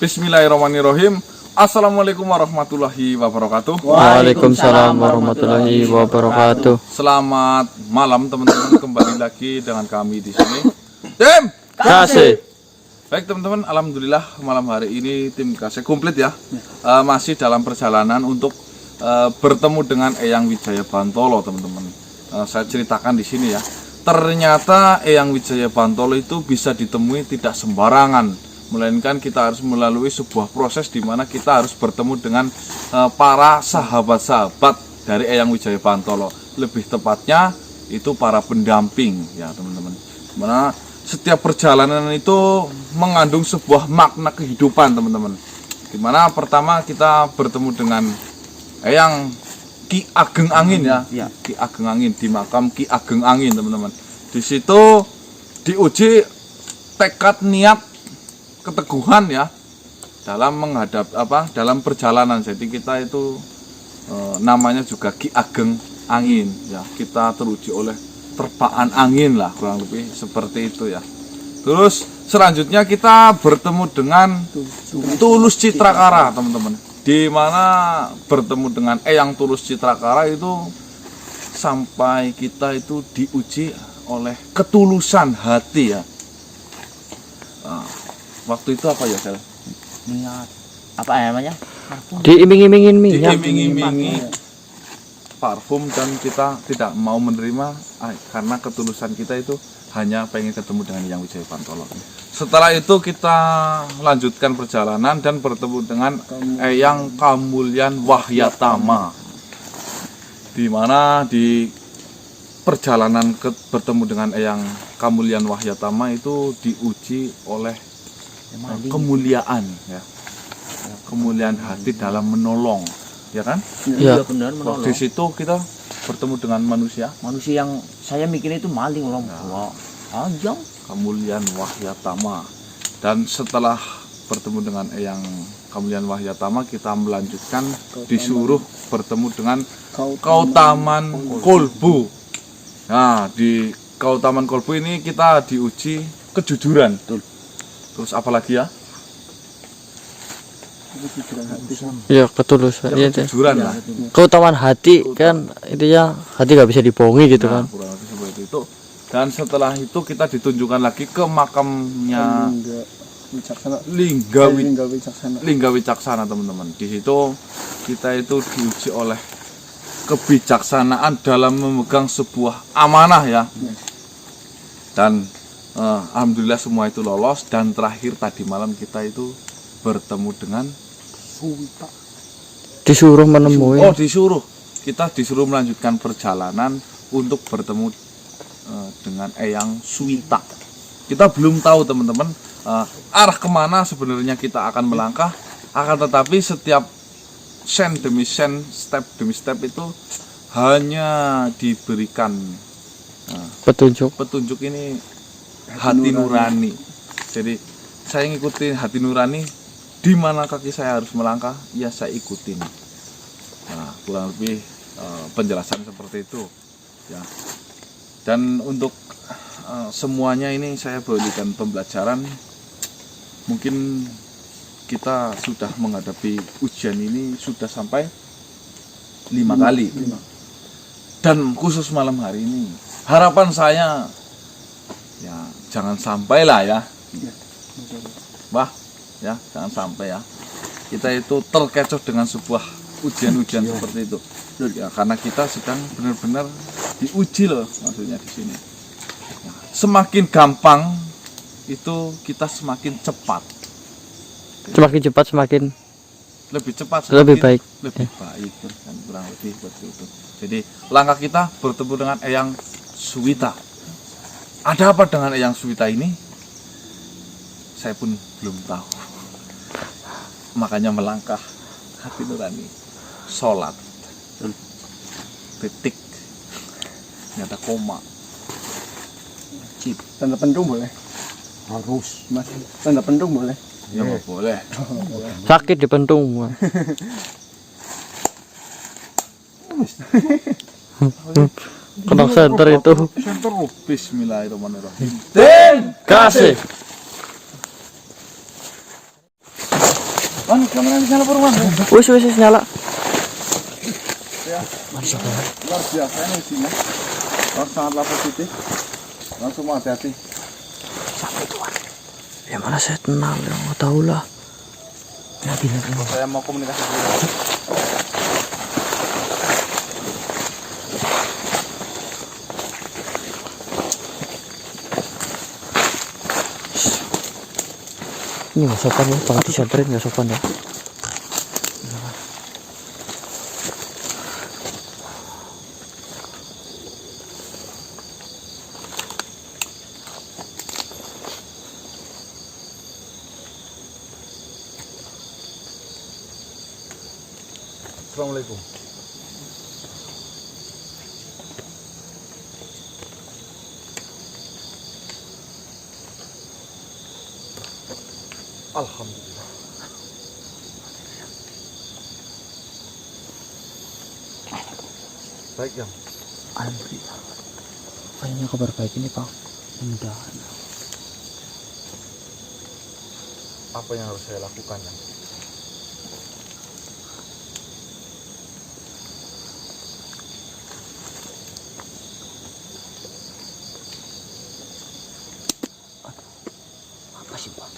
Bismillahirrahmanirrahim. Assalamualaikum warahmatullahi wabarakatuh. Waalaikumsalam warahmatullahi wabarakatuh. Selamat malam teman-teman, kembali lagi dengan kami di sini. Tim Kasih. Baik teman-teman, alhamdulillah malam hari ini tim KC komplit ya. Masih dalam perjalanan untuk bertemu dengan Eyang Wijaya Bantolo teman-teman. Saya ceritakan di sini ya. Ternyata Eyang Wijaya Bantolo itu bisa ditemui tidak sembarangan, melainkan kita harus melalui sebuah proses di mana kita harus bertemu dengan para sahabat-sahabat dari Eyang Wijaya Bantolo. Lebih tepatnya itu para pendamping ya teman-teman. Mana setiap perjalanan itu mengandung sebuah makna kehidupan teman-teman. Dimana pertama kita bertemu dengan Eyang Ki Ageng Angin ya. Ki Ageng Angin di makam Ki Ageng Angin teman-teman. Di situ diuji tekad, niat, keteguhan ya dalam menghadap dalam perjalanan. Jadi kita itu namanya juga Ki Ageng Angin ya. Kita teruji oleh terpaan angin lah, kurang lebih seperti itu ya. Terus selanjutnya kita bertemu dengan Tulus Citrakara teman-teman, di mana bertemu dengan Eyang Tulus Citrakara itu sampai kita itu diuji oleh ketulusan hati ya. Nah, waktu itu apa ya Sel? Niat apa namanya? Diiming-imingin minyak. Diiming-imingi parfum dan kita tidak mau menerima karena ketulusan kita itu hanya pengen ketemu dengan Eyang Wijaya Bantolo. Setelah itu kita lanjutkan perjalanan dan bertemu dengan Eyang Kamulyan Wahyatama, di mana di perjalanan bertemu dengan Eyang Kamulyan Wahyatama itu diuji oleh kemuliaan ya, kemuliaan hati dalam menolong ya kan? Iya. Benar menolong. Di situ kita bertemu dengan manusia Yang saya mikirnya itu maling loh. Wah, ajang. Kamulyan Wahyatama. Dan setelah bertemu dengan Eyang Kamulyan Wahyatama, kita melanjutkan disuruh bertemu dengan Kautaman Kolbu. Nah, di Kautaman Kolbu ini kita diuji kejujuran. Terus apalagi ya? Ya ketulusan. Iya deh. Kejujuran lah. Keutamaan hati kan intinya hati gak bisa dibohongi gitu kan. Kurang lebih seperti itu. Dan setelah itu kita ditunjukkan lagi ke makamnya Lingga Wicaksana teman-teman. Di situ kita itu diuji oleh kebijaksanaan dalam memegang sebuah amanah ya. Dan alhamdulillah semua itu lolos. Dan terakhir tadi malam kita itu bertemu dengan Disuruh menemui. Kita disuruh melanjutkan perjalanan untuk bertemu dengan Eyang Suwita. Kita belum tahu teman-teman arah kemana sebenarnya kita akan melangkah, akan tetapi setiap sen demi sen, step demi step itu hanya diberikan petunjuk ini hati nurani. Jadi saya ngikutin hati nurani, di mana kaki saya harus melangkah, ya saya ikutin. Nah, kurang lebih penjelasan seperti itu ya. Dan untuk semuanya ini saya berikan pembelajaran. Mungkin kita sudah menghadapi ujian ini sudah sampai 5 kali. Dan khusus malam hari ini harapan saya ya jangan sampai lah ya. Ya jangan sampai ya kita itu terkecoh dengan sebuah ujian-ujian seperti itu ya, karena kita sedang benar-benar diuji loh maksudnya di sini ya, semakin gampang itu kita semakin cepat, Semakin cepat semakin lebih cepat, lebih baik kan, kurang lebih seperti itu. Jadi langkah kita bertemu dengan Eyang Suwita. Ada apa dengan Eyang Suwita ini? Saya pun belum tahu. Makanya melangkah hati nurani, sholat, titik, nyata koma. Tanda pendung boleh? Harus. Mas, tanda pendung boleh? Ya nggak boleh. sakit dipentung. Kena center itu. Center. Bismillahirrahmanirrahim. Kasih. Wan, kamera nyala Purwan. Wis nyala. Ya. Luar biasa ini isinya. Sangatlah positif. Langsung hati-hati. Ya mana saya tenang, ya nggak tahu lah. Saya mau komunikasi dulu. Ini nggak sopan ya, kalau disamperin nggak sopan ya. Assalamualaikum. Alhamdulillah. Baik ya. Alhamdulillah. Kayaknya kabar baik ini Pak. Mudah-mudahan. Apa yang harus saya lakukan ya? Apa sih Pak?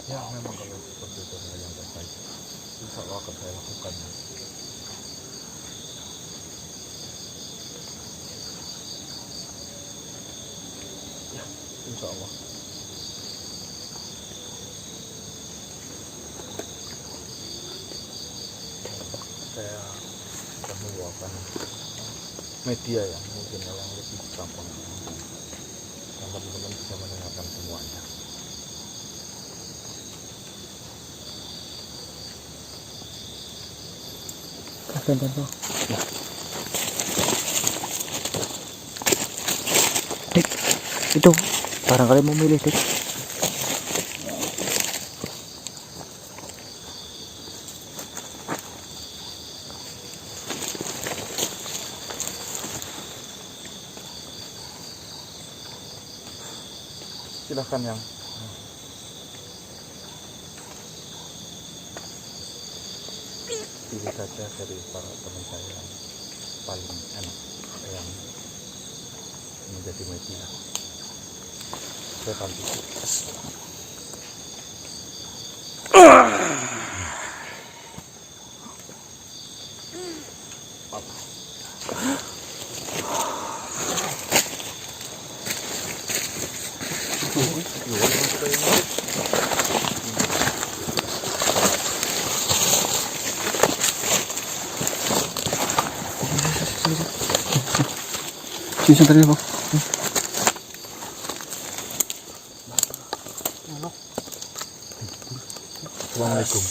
Ya memang kalau seperti itu hal yang terbaik. Insya Allah akan saya lakukan. Ya, insya Allah. Saya sudah membawakan media yang mungkin yang lebih gampang yang teman-teman bisa mendengarkan semuanya. Bentar Pak. Dik, itu barangkali mau milih Dik. Silahkan yang pilih saja dari para teman saya yang paling enak yang menjadi media. Saya akan pilih. Sini tadi Pak. Assalamualaikum.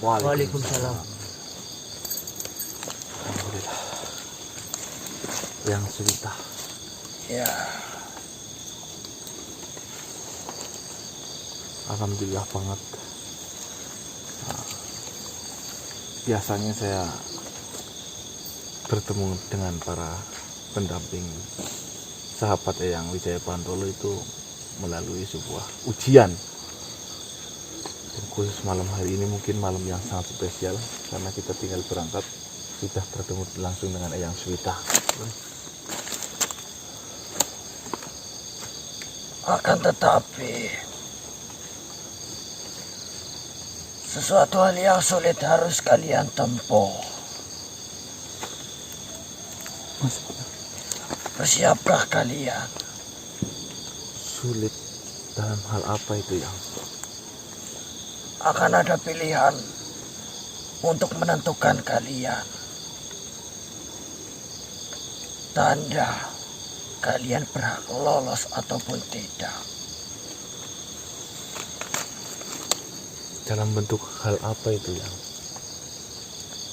Waalaikumsalam. Alhamdulillah. Yang cerita. Ya. Alhamdulillah banget. Nah, biasanya saya bertemu dengan para pendamping sahabat Eyang Wijaya Pantolo itu melalui sebuah ujian. Dan khusus malam hari ini mungkin malam yang sangat spesial karena kita tinggal berangkat sudah bertemu langsung dengan Eyang Swita. Akan tetapi sesuatu hal yang sulit harus kalian tempuh. Bersiapkah kalian? Sulit dalam hal apa itu yang? Akan ada pilihan untuk menentukan kalian. Tanda kalian berhak lolos ataupun tidak. Dalam bentuk hal apa itu yang?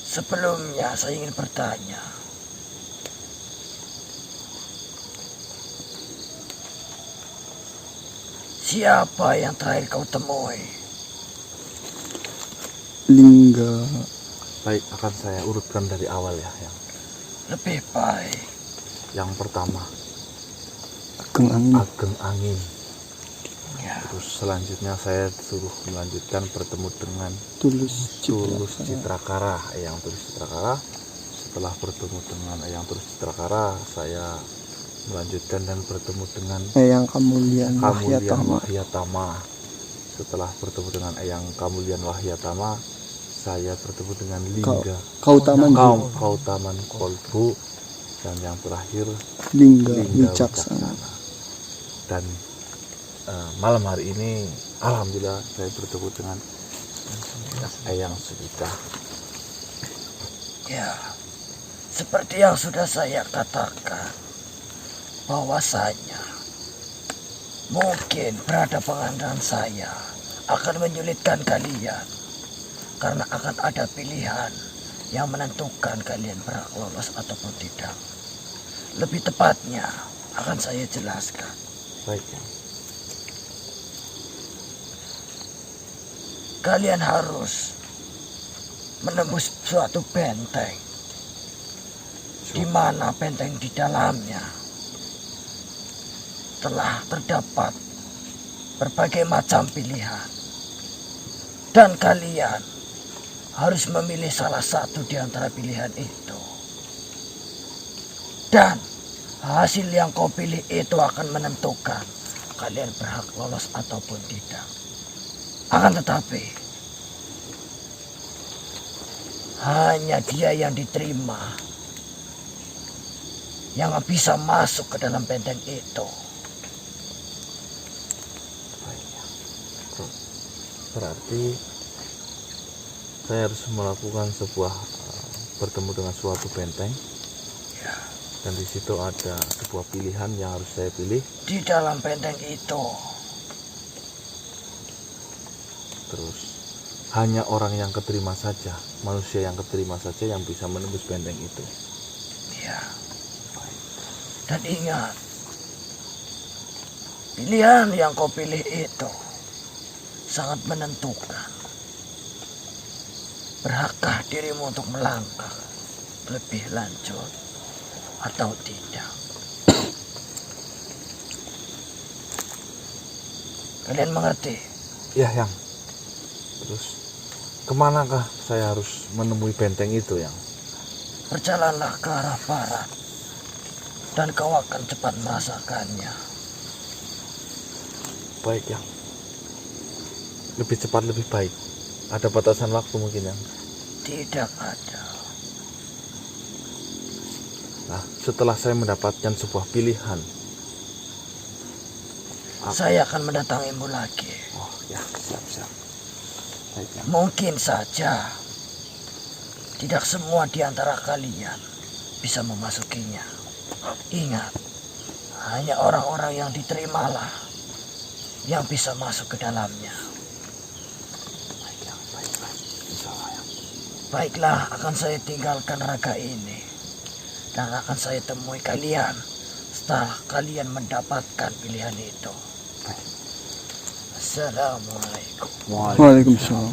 Sebelumnya saya ingin bertanya. Siapa yang terakhir kau temui? Lingga. Baik, akan saya urutkan dari awal ya yang. Lebih baik. Yang pertama, Ageng Angin. Ageng Angin. Terus selanjutnya saya disuruh melanjutkan bertemu dengan Tulus Tulus Citrakara, Eyang Tulus Citrakara. Setelah bertemu dengan Eyang Tulus Citrakara, saya melanjutkan dan bertemu dengan Eyang Kamulian Kamulian Wahyatama. Wahyatama. Setelah bertemu dengan Eyang Kamulian Wahyatama, saya bertemu dengan Lingga Kautaman Kautaman Kolbu, dan yang terakhir Lingga Lingga Wicaksana. Dan malam hari ini alhamdulillah saya bertemu dengan Eyang Sudika. Ya, seperti yang sudah saya katakan, bahwasanya mungkin berada pengandaran saya akan menyulitkan kalian, karena akan ada pilihan yang menentukan kalian berhak lolos ataupun tidak. Lebih tepatnya akan saya jelaskan. Baik ya. Kalian harus menembus suatu benteng, di mana benteng di dalamnya telah terdapat berbagai macam pilihan, dan kalian harus memilih salah satu di antara pilihan itu, dan hasil yang kau pilih itu akan menentukan kalian berhak lolos ataupun tidak. Akan tetapi hanya dia yang diterima yang bisa masuk ke dalam benteng itu. Berarti saya harus melakukan sebuah bertemu dengan suatu benteng, Ya. dan di situ ada sebuah pilihan yang harus saya pilih. Di dalam benteng itu Terus hanya orang yang keterima saja, manusia yang keterima saja yang bisa menembus benteng itu. ya. Dan ingat, pilihan yang kau pilih itu sangat menentukan berhakkah dirimu untuk melangkah lebih lanjut atau tidak. Kalian mengerti? Ya, Yang. Terus kemanakah saya harus menemui benteng itu, Yang? Berjalanlah ke arah barat, dan kau akan cepat merasakannya. Baik, Yang. Lebih cepat lebih baik. Ada batasan waktu mungkin, Yang? Tidak ada. Nah, setelah saya mendapatkan sebuah pilihan, Saya akan mendatangimu lagi. oh ya, siap. Baik, Yang. Mungkin saja tidak semua di antara kalian bisa memasukinya. Ingat, hanya orang-orang yang diterimalah yang bisa masuk ke dalamnya. Baik, Yang. Baik. Insyaallah, Yang. Baiklah, akan saya tinggalkan raga ini, dan akan saya temui kalian setelah kalian mendapatkan pilihan itu. Assalamualaikum. Waalaikumsalam.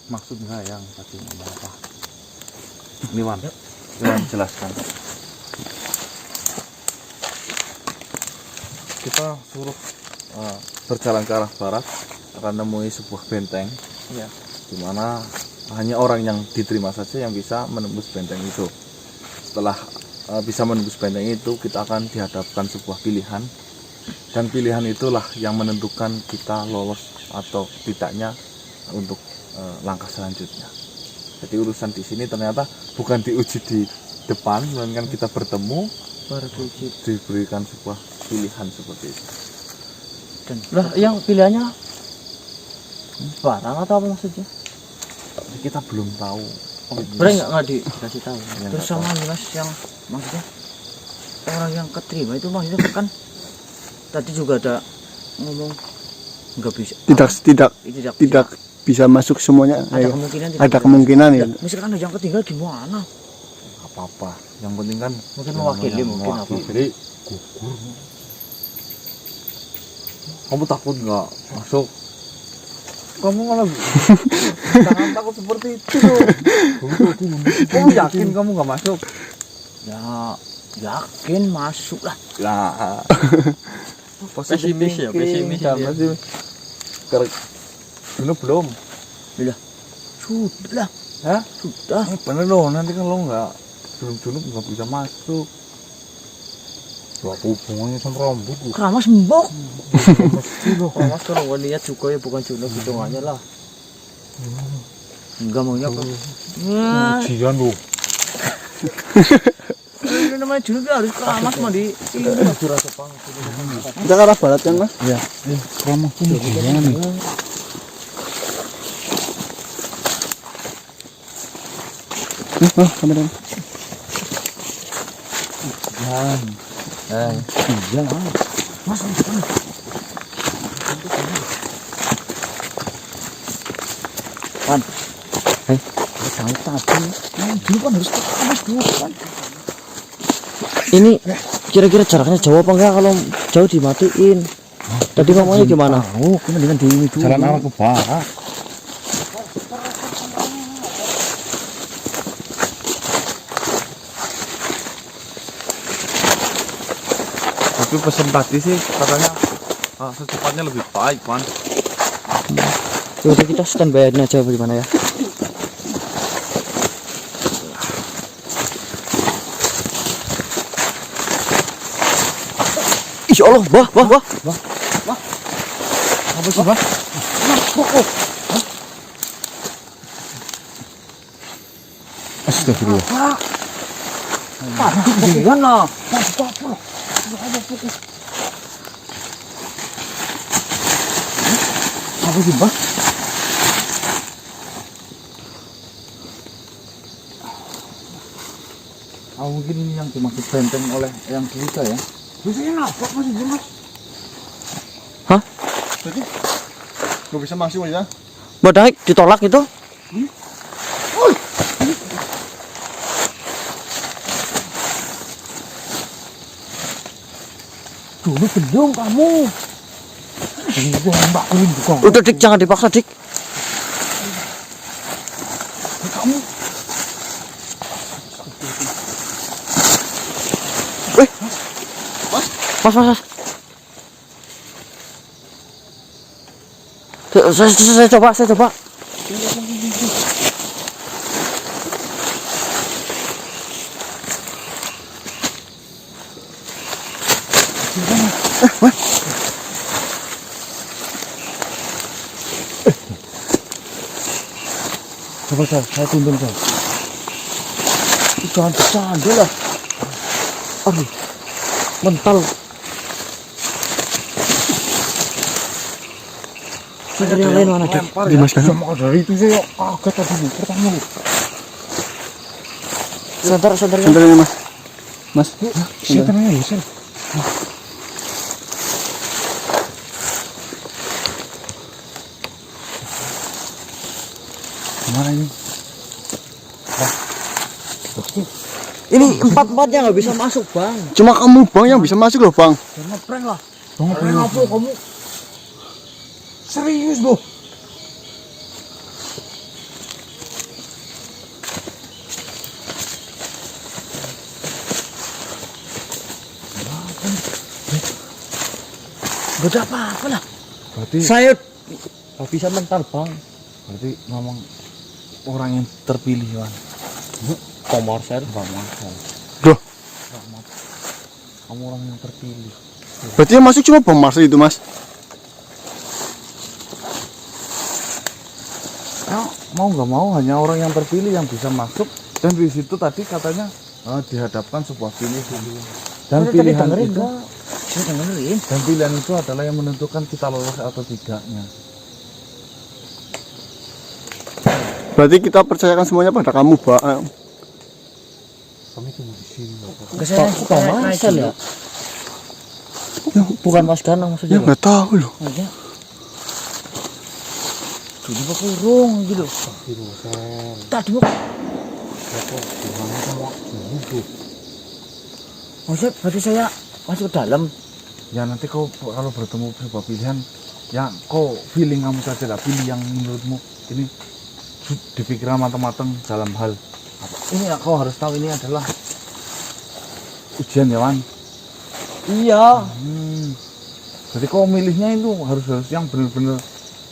Maksudnya yang tadi ngomong apa? Ini Wan jelaskan. Kita suruh berjalan ke arah barat, akan menemui sebuah benteng, Ya. di mana hanya orang yang diterima saja yang bisa menembus benteng itu. Setelah bisa menembus benteng itu, kita akan dihadapkan sebuah pilihan, dan pilihan itulah yang menentukan kita lolos atau tidaknya untuk langkah selanjutnya. Jadi urusan di sini ternyata bukan diuji di depan, melainkan kita bertemu Baru diuji. diberikan sebuah pilihan seperti itu. Lah, yang pilihannya barang atau apa maksudnya? Tapi kita belum tahu. Sebenarnya nggak dikasih tahu. Ya, Terus nggak sama nih Mas, yang maksudnya orang yang keterima itu maksudnya kan tadi juga ada ngomong nggak bisa. Tidak bisa masuk semuanya. Ada kemungkinan tidak Ada bisa. kemungkinan ya. Ya, misalkan ada yang ketinggal gimana? Apa-apa. Yang penting kan Mungkin yang mewakili, namanya mungkin apa. mewakili, gugur. Kamu takut nggak masuk? Kamu malah tangan takut seperti itu. Kamu yakin kamu nggak masuk? Ya, yakin masuk lah. Lah. Pesimis ya, pesimis ya. Karena sih. Dulu belum. Sudah lah. Hah? Sudah. Bener loh, nanti kalau belum nggak bisa masuk. Apa hubungannya sama rambut? Keramas mbok. Mesti loh. Keramas kalau niat juga ya bukan junub hitungannya lah. Enggak maunya apa? Nah, Ujian loh. ini namanya junub ya harus keramas mah di ini curah sepang. Kita ke arah barat kan mas? Ya. Keramas pun ujian nih. Kamera. Iya lah. Mas, Pan. Tahu tadi. Dulu kan harus keramas dulu kan. Ini kira-kira jaraknya jauh apa enggak kalau jauh dimatiin? Tadi ngomongnya gimana? Oh, mendingan di ini dulu. Jalan arah ke barat. Tapi pesan tadi sih katanya secepatnya lebih baik, Pan. Yaudah kita standby aja bagaimana ya? Insya Allah, wah. Apa sih, Pak? Astagfirullah. Gimana? Apa sih, Mbak? Mungkin ini yang dimaksud benteng oleh yang kita ya. Biasanya nabrak masih jelas. Hah? Jadi nggak bisa masuk aja. Mbak ditolak itu? Dulu belum kamu. Udah dik, jangan dipaksa dik. Kamu Mas. Saya coba. Coba saya tuntun saya. Jangan bercanda lah. Aduh, mental. Dari yang lain mana Dik? Dimas kan? Sama dari itu saya kaget tadi pertama lu. Santar. Senternya mas. Mas. Sebenarnya ya sih. Gimana ini? Ini empat-empatnya nggak bisa masuk bang. Cuma kamu bang yang bisa masuk loh bang. Karena prank lah. Bang, Apa kamu? serius loh. Gak ada apa-apa lah. Berarti Saya nggak bisa mental bang. berarti memang orang yang terpilih, Wan. Komar saya. Loh, Kamu orang yang terpilih. berarti yang masuk cuma bang Mars itu mas. Mau nggak mau hanya orang yang terpilih yang bisa masuk, dan di situ tadi katanya dihadapkan sebuah pilihan. Dan pilihan itu Saya dengerin. dan pilihan itu adalah yang menentukan kita lolos atau tidaknya. Berarti kita percayakan semuanya pada kamu bang. Kami tunggu di sini loh. Saya suka Marcel ya. Bukan Mas Danang maksudnya. Ya nggak tahu loh. Aja. Dulu kok kurung gitu. Tadi kok. Maksudnya berarti saya masuk ke dalam. Ya nanti kalau bertemu sebuah pilihan, Ya, kok feeling kamu saja lah, pilih yang menurutmu ini dipikirkan matang-matang dalam hal apa. Ini kau harus tahu ini adalah ujian ya, Wan. Iya. Jadi kau milihnya itu harus yang benar-benar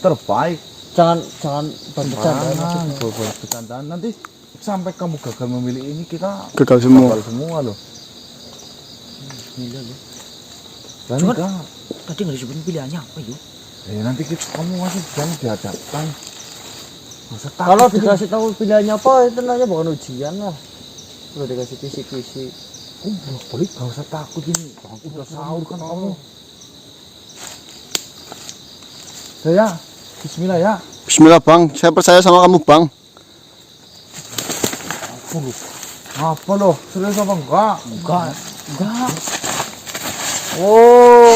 terbaik. Jangan bercanda. Bercandaan nanti sampai kamu gagal memilih ini kita Gagal semua. gagal semua loh. Iya loh. Dan Cuman- enggak, Tadi nggak disebutin pilihannya apa yuk? nanti kamu masih jangan dihadapkan. Nggak usah takut Kalau gitu. dikasih tahu pilihannya apa itu nanya bukan ujian lah. Udah dikasih kisi-kisi. Boleh gak usah takut ini. Bang, udah sahur kan kamu. Ya, bismillah ya. Bismillah bang, saya percaya sama kamu bang. Apa loh? Serius apa enggak? Enggak. Oh,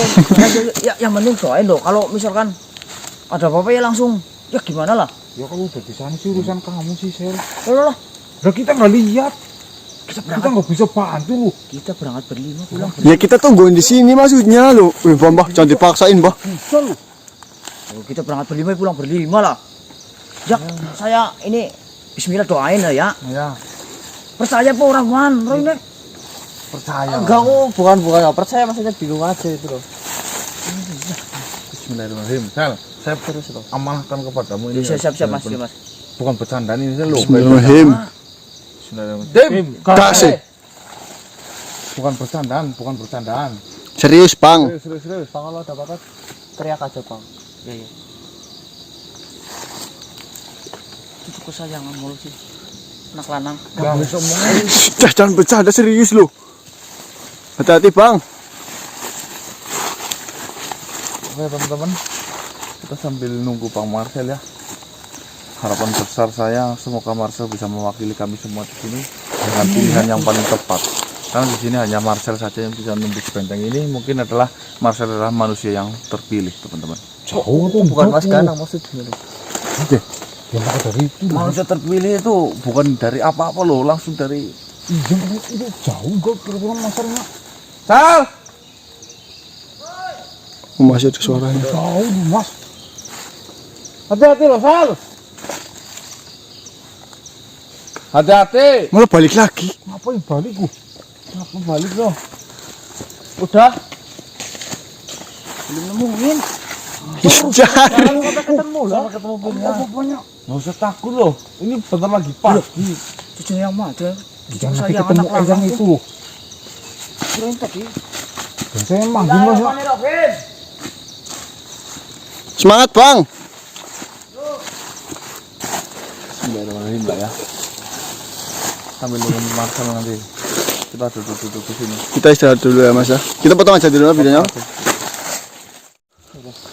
ya yang penting doain loh. Kalau misalkan ada apa-apa ya langsung. Ya gimana lah? Ya kalau udah di sana sih urusan kamu sih, Sel. Lah. Udah kita nggak lihat. Kita Kita berangkat. nggak bisa bantu loh. Kita berangkat berlima pulang. Ya kita tungguin di sini maksudnya lo. Bah, jangan dipaksain bah. Bisa loh. Oh, kita berangkat berlima pulang berlima lah. Ya, saya ini bismillah doain lah ya. Ya, Percaya apa orang Wan? Orang ini percaya. enggak kok, bukan percaya maksudnya bingung aja itu loh. Bismillahirrahmanirrahim. Sel, saya Terus loh. amanahkan kepadamu ini. Siap Mas, benar-benar. Mas. Bukan bercandaan ini, Sel. Loh. Bismillahirrahmanirrahim. Bismillahirrahmanirrahim. Kasih. Bukan bercandaan. Serius bang. Serius. Bang, kalau ada apa-apa teriak aja bang. Iya. Cucu kesayangan mulu sih. Anak lanang. Gak bisa ngomong. Sudah jangan bercanda serius lo. Hati-hati bang. Oke teman-teman, kita sambil nunggu Bang Marcel ya. Harapan besar saya semoga Marcel bisa mewakili kami semua di sini dengan pilihan yang paling tepat. Karena di sini hanya Marcel saja yang bisa menembus benteng ini. Mungkin adalah Marcel adalah manusia yang terpilih, teman-teman. Oh, bukan Mas Ganang maksudnya loh. Oke, yang dari itu. Manusia terpilih itu bukan dari apa-apa loh, langsung dari itu jauh kok kira-kira Marcelnya. Sal, Masih ada suaranya. jauh Mas. Hati-hati loh, Sal. Hati-hati. Malah balik lagi. Ngapain balik gua? Kenapa balik loh? Udah. Belum nemuin. Jangan. Ketemu lah. Sama ketemu punya. Nggak usah takut loh. Ini bentar lagi pagi. Cucunya yang mana? Jangan nanti ketemu yang itu. Kirain tadi. Dan saya manggil loh ya. Semangat bang. Bismillahirrahmanirrahim Mbak ya. Sambil nunggu Marcel nanti. Kita duduk di sini. Kita istirahat dulu ya mas ya. Kita potong aja dulu videonya.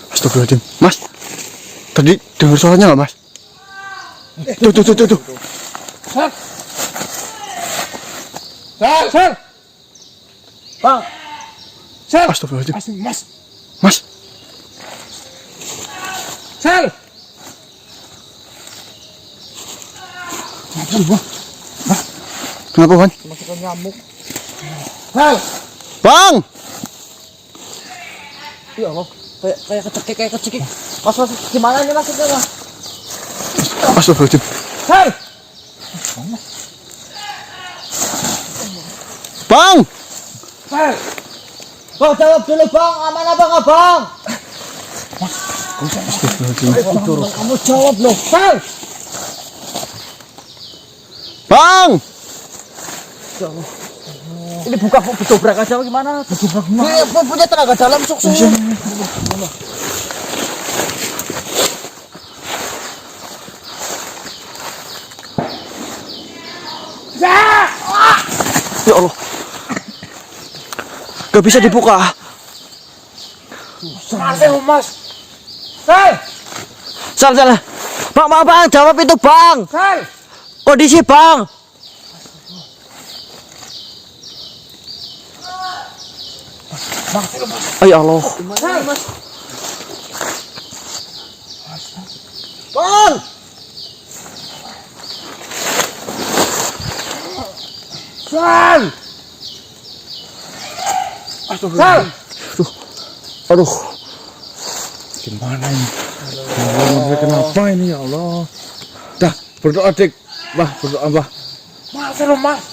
Astagfirullahaladzim. Mas. Tadi dengar suaranya nggak mas? Tuh. Sal. Bang, Astagfirullahaladzim. Mas. Sal. Kenapa Wan? masukkan nyamuk. Sal. Bang. Ya Allah, kayak kecekik. Mas, gimana ini maksudnya Mas? Astagfirullahaladzim. Sal. Bang. Sal. Bang, jawab dulu Bang, aman apa nggak Bang? Astagfirullahaladzim. Kamu jawab loh, Sal. Bang. Ya Allah. Ini buka dobrak aja gimana? Dobrak gimana? Dia punya tenaga dalam sukses. Ya Allah. Gak bisa dibuka. Masih Mas. Sal. Sal. Bang, jawab itu Bang. Sal. Kondisi Bang. Ya Allah. Sal, Mas. Bang. Sal. Sal. Aduh. Gimana ini? Ya Allah, kenapa ini ya Allah? Dah, berdoa dik. Bah, berdoa bah. Masa lo mas?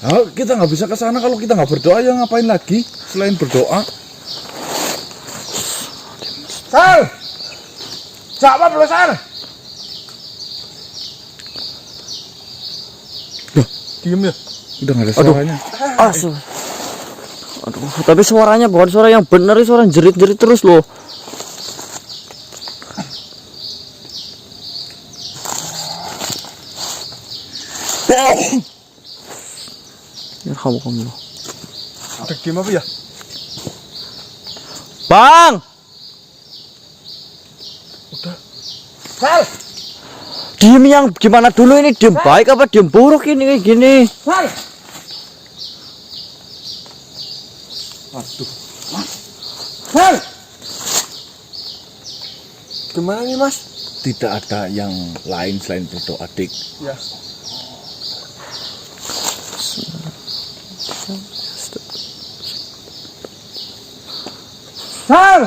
Nah, kita nggak bisa ke sana kalau kita nggak berdoa, ya ngapain lagi selain berdoa? Sal! Siapa belum Sal? Diem ya? Udah nggak ada suaranya. Aduh, tapi suaranya bukan suara yang benar, suara jerit-jerit terus loh. Ya kamu. Udah diem apa ya? Bang! Sal! Diem yang gimana dulu ini? Diem baik apa diem buruk ini kayak gini? Sal! Aduh. Sal! Gimana nih mas? Tidak ada yang lain selain berdoa dik. Ya. Sal!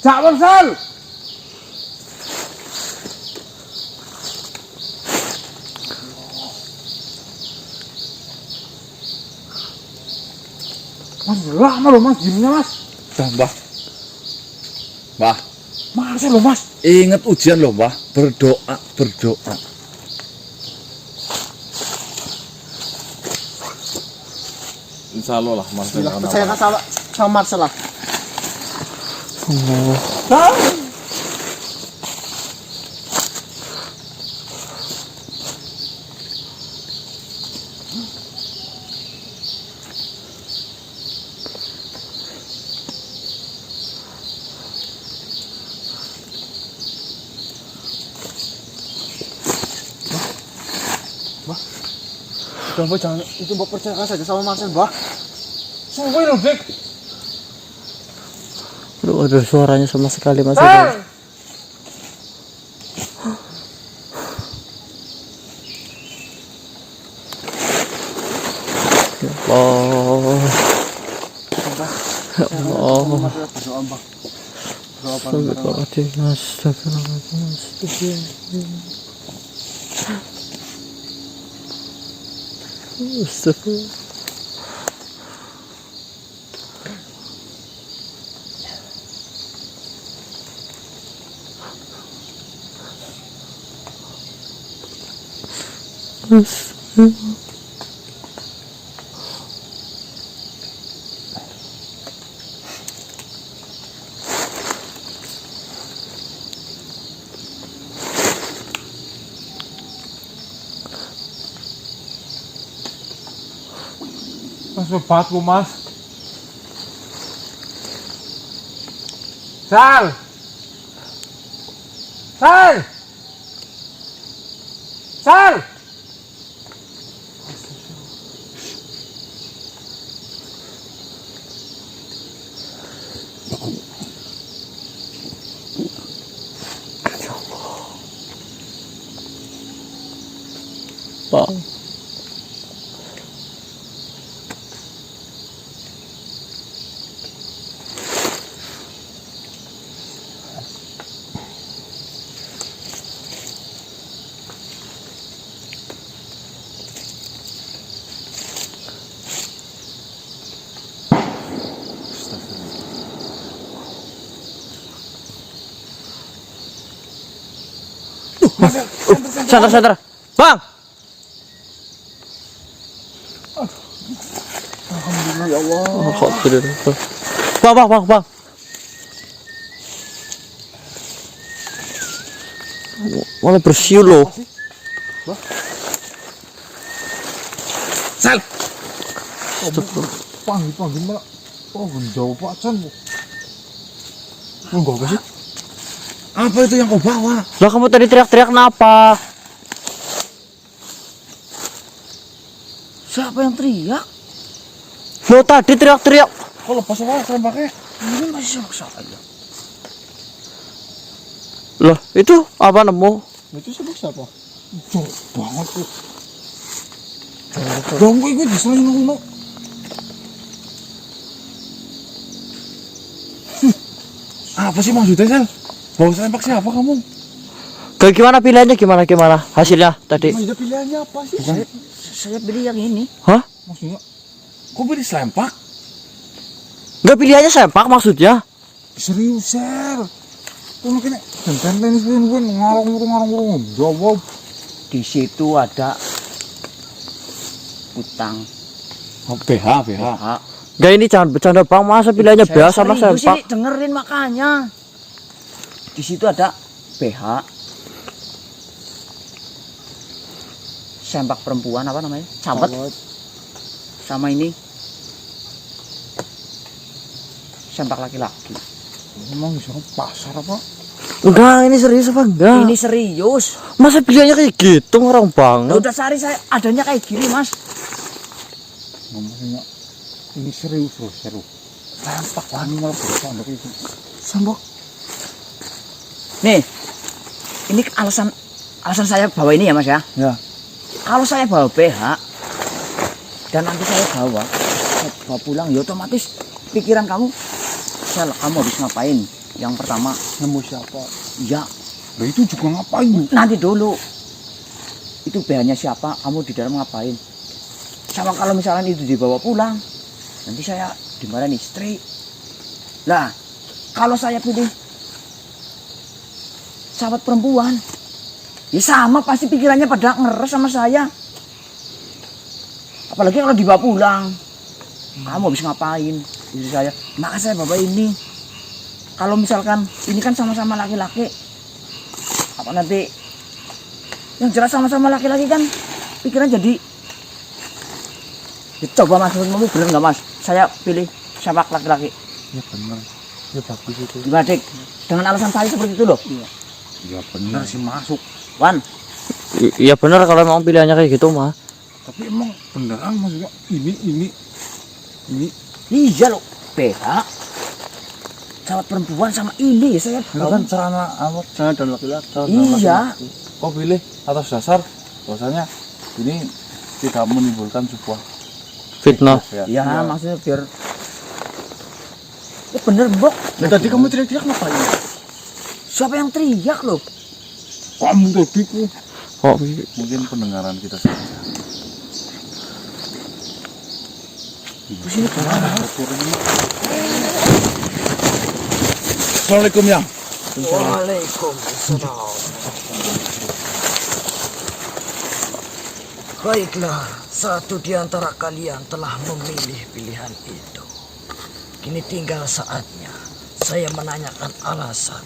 Siapa Sal? Mas, lama loh mas, diemnya mas. Dah mbah. Mbah, Masa loh mas? ingat ujian loh mbah. Berdoa, berdoa. Insya Allah lah mas. Percaya sama Marcel lah. Oh. Sal! Udah mbak, jangan itu mbak, percaya saja sama Marcel mbak. Sungguh loh Dik. Aduh, ada suaranya sama sekali mas. Sal! Ya Allah. Ya Allah. Berdoa mbak. Astagfirullahaladzim, astagfirullahaladzim. Astagfirullah. Mas bebatku mas. Sal! Sal! Sal! Bang. Santar. Bang! Alhamdulillah ya Allah. Alhamdulillah. Bang. Malah bersiul loh. Sal! Panggil malah. Oh, jauh Pak Chan. Enggak apa sih? Apa itu yang kau bawa? Lah kamu tadi teriak-teriak kenapa? Siapa yang teriak? Lo tadi teriak-teriak. Kok lepas apa serempaknya? Ini masih sama saya. Lah itu apa nemu? Itu siapa? Jauh banget tuh. Dong gue diselain Apa sih maksudnya, Sel? Bawa selempang siapa kamu? Kayak gimana pilihannya, gimana hasilnya tadi? Maksudnya pilihannya apa sih? Saya pilih yang ini. Hah? Maksudnya, kok pilih selempak? Enggak, pilihannya sepak maksudnya. Serius, Sel? Kok makanya tenis gue ngarang jawab. Di situ ada utang. Oh, PH. Enggak, ini jangan bercanda Bang, masa pilihannya BH sama serius sepak? ini, dengerin makanya. Di situ ada BH. Sempak perempuan apa namanya? Cabet. Sama ini sempak laki-laki. Emang bisa pasar apa? Enggak, ini serius apa enggak? Ini serius. Masa pilihannya kayak gitu, orang Nah, banget. udah sehari saya adanya kayak gini, Mas. Ngomongnya ini serius loh, serius. Sempak lagi malah bercanda kayak gitu. Sempak. Nih, ini alasan saya bawa ini ya, Mas ya. Ya. Kalau saya bawa BH dan nanti saya bawa pulang, ya otomatis pikiran kamu, Sel, kamu habis ngapain? Yang pertama, Nemu siapa? ya Lah itu juga ngapain? nanti dulu. Itu BH-nya siapa? Kamu di dalam ngapain? Sama kalau misalnya itu dibawa pulang, nanti saya dimarahin istri. Lah, kalau saya pilih sahabat perempuan, ya sama pasti pikirannya pada ngeres sama saya. Apalagi kalau dibawa pulang, kamu habis ngapain? Istri saya, maka saya bawa ini. Kalau misalkan ini kan sama-sama laki-laki, apa nanti yang jelas sama-sama laki-laki kan pikiran jadi ya, coba Mas ngomong bener nggak Mas? Saya pilih sepak laki-laki. Ya benar. Ya bagus itu. Gimana Dik? Dengan alasan saya seperti itu loh. Ya benar sih masuk. Wan, Iya benar kalau emang pilihannya kayak gitu mah. Tapi emang beneran maksudnya ini iya loh, beda. Sahabat perempuan sama ini saya itu kan celana celana dan laki-laki. iya. Kok pilih atas dasar bahwasanya ini tidak menimbulkan sebuah Fitnah. Ya, maksudnya biar ya bener Mbok. Nah, tadi kamu teriak-teriak ngapain? Siapa yang teriak loh? Kamu tadi ku. Kok Mungkin pendengaran kita saja. Terus ini gimana? Assalamualaikum yang. Waalaikumsalam. Baiklah, satu di antara kalian telah memilih pilihan itu. Kini tinggal saatnya saya menanyakan alasan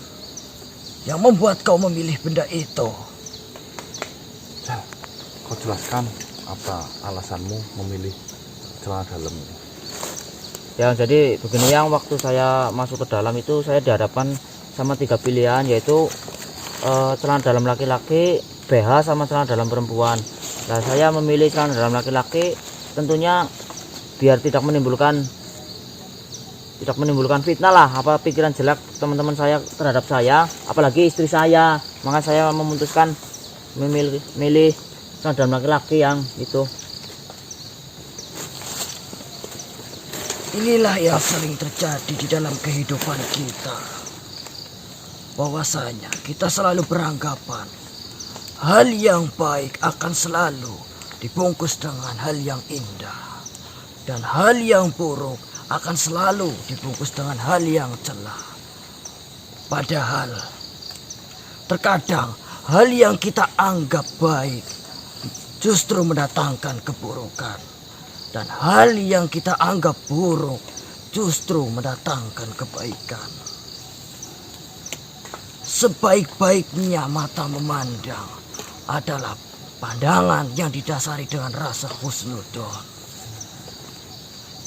yang membuat kau memilih benda itu. Kau jelaskan apa alasanmu memilih celana dalam ini? Ya jadi begini yang waktu saya masuk ke dalam itu saya dihadapkan sama 3 pilihan, yaitu celana dalam laki-laki, BH sama celana dalam perempuan. Nah saya memilih celana dalam laki-laki tentunya biar tidak menimbulkan fitnah lah, apa pikiran jelek teman-teman saya terhadap saya, apalagi istri saya. Maka saya memutuskan memilih celana dalam laki-laki yang itu. Inilah yang sering terjadi di dalam kehidupan kita. Bahwasanya kita selalu beranggapan hal yang baik akan selalu dibungkus dengan hal yang indah, dan hal yang buruk akan selalu dibungkus dengan hal yang celah. Padahal terkadang hal yang kita anggap baik justru mendatangkan keburukan, dan hal yang kita anggap buruk justru mendatangkan kebaikan. Sebaik-baiknya mata memandang adalah pandangan yang didasari dengan rasa husnudon.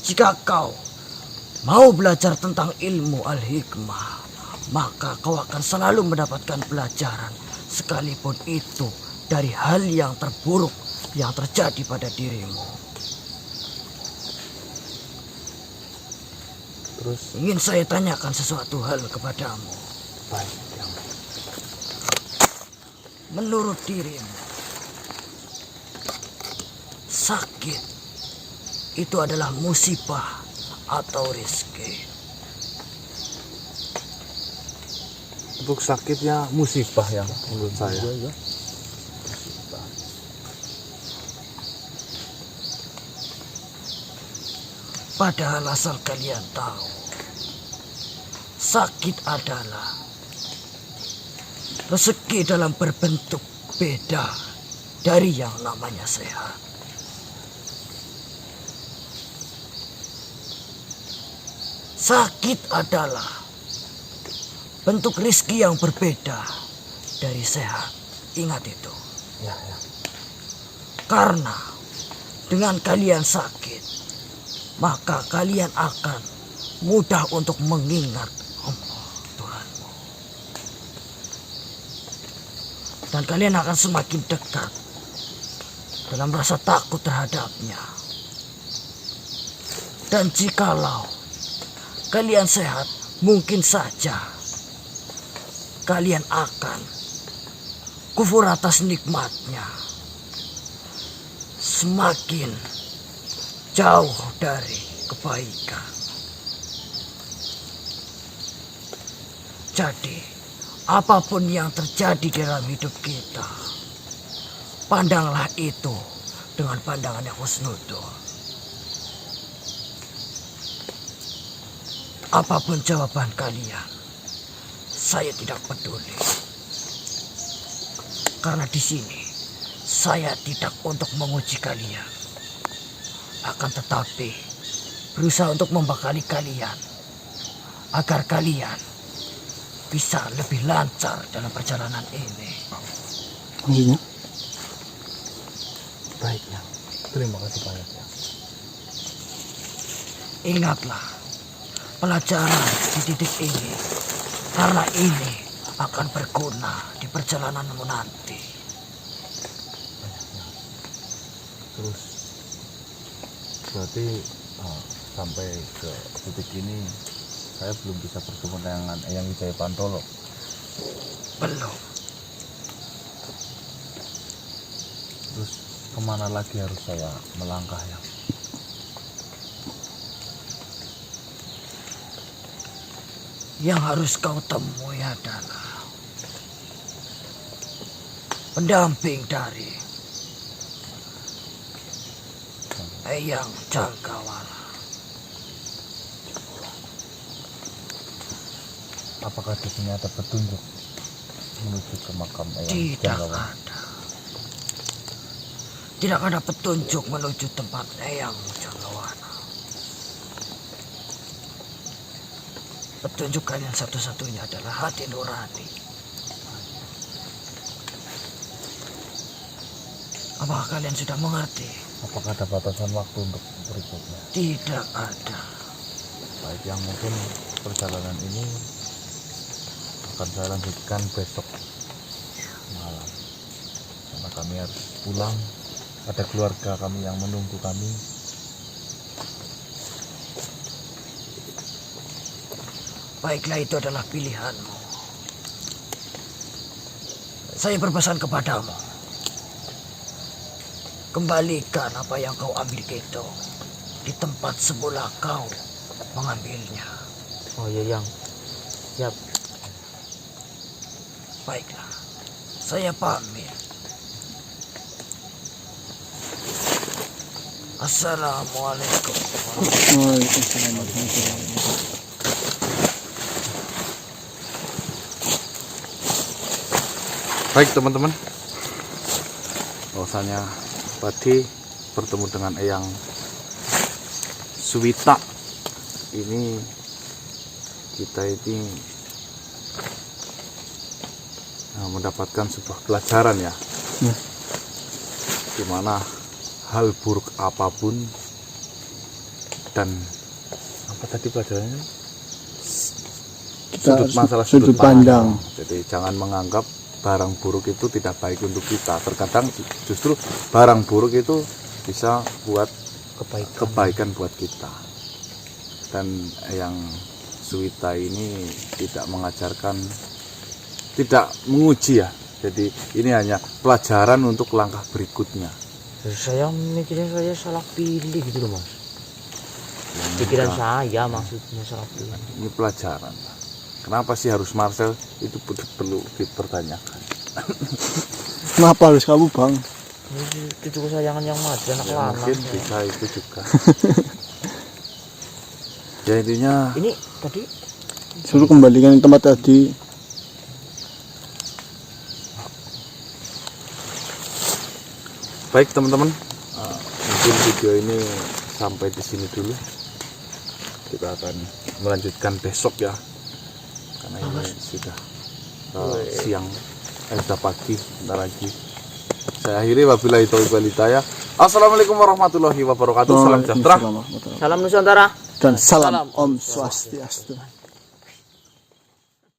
Jika kau mau belajar tentang ilmu al-hikmah, maka kau akan selalu mendapatkan pelajaran, sekalipun itu dari hal yang terburuk yang terjadi pada dirimu. Terus Ingin saya tanyakan sesuatu hal kepadamu. baik yang. Menurut dirimu, sakit itu adalah musibah atau rezeki? Untuk sakitnya musibah yang menurut saya. Iya. Padahal asal kalian tahu, sakit adalah rezeki dalam berbentuk beda dari yang namanya sehat. Sakit adalah bentuk rizki yang berbeda dari sehat. Ingat itu. Ya. Karena dengan kalian sakit, maka kalian akan mudah untuk mengingat Allah Tuhanmu. Dan kalian akan semakin dekat dalam rasa takut terhadapnya. Dan jikalau kalian sehat, mungkin saja kalian akan kufur atas nikmatnya, semakin jauh dari kebaikan. Jadi, apapun yang terjadi dalam hidup kita, pandanglah itu dengan pandangan yang husnudzon. Apapun jawaban kalian, saya tidak peduli. Karena di sini saya tidak untuk menguji kalian, akan tetapi berusaha untuk membekali kalian agar kalian bisa lebih lancar dalam perjalanan ini. Maksudnya? Baiknya. Terima kasih banyak ya. Ingatlah pelajaran di titik ini, karena ini akan berguna di perjalananmu nanti. Terus berarti sampai ke titik ini saya belum bisa bertemu dengan Eyang Wijaya Pantolo. Belum. Terus kemana lagi harus saya melangkah ya? Yang harus kau temui adalah pendamping dari Eyang Janggawala. Apakah di sini ada petunjuk menuju ke makam Eyang Tidak Janggawala? ada. Tidak ada petunjuk menuju tempat Eyang Janggawala. Petunjuk kalian satu-satunya adalah hati nurani. Apakah kalian sudah mengerti? Apakah ada batasan waktu untuk berikutnya? Tidak ada. Baik, yang mungkin perjalanan ini akan saya lanjutkan besok malam, karena kami harus pulang. Ada keluarga kami yang menunggu kami. Baiklah, itu adalah pilihanmu. Saya berpesan kepadamu, kembalikan apa yang kau ambil itu di tempat semula kau mengambilnya. Oh iya, Yang. Siap. Baiklah, saya pamit. Assalamualaikum. Waalaikumsalam warahmatullahi wabarakatuh. Baik teman-teman, bahwasanya tadi bertemu dengan Eyang Suwita ini, kita ini mendapatkan sebuah pelajaran ya, dimana hal buruk apapun dan apa tadi pelajarannya, sudut pandang. Jadi jangan menganggap barang buruk itu tidak baik untuk kita. Terkadang justru barang buruk itu bisa buat kebaikan buat kita. Dan yang Suwita ini tidak mengajarkan, tidak menguji ya. Jadi ini hanya pelajaran untuk langkah berikutnya. Saya mikirnya saya salah pilih gitu loh, Mas. Pikiran saya maksudnya salah pilih. Ini pelajaran. Kenapa sih harus Marcel? Itu perlu dipertanyakan. Kenapa harus kamu, Bang? Ini cucu kesayangan yang mati anak Ya, lanang. mungkin bisa itu juga. Ya intinya Ini tadi Suruh kembalikan ke tempat tadi. baik teman-teman. Mungkin video ini sampai di sini dulu. Kita akan melanjutkan besok ya. Karena ini sudah siang, sudah pagi, bentar lagi. Saya akhiri wabillahi taufiq wal hidayah. Assalamualaikum warahmatullahi wabarakatuh. Salam sejahtera. salam Nusantara. Dan salam Om Swastiastu.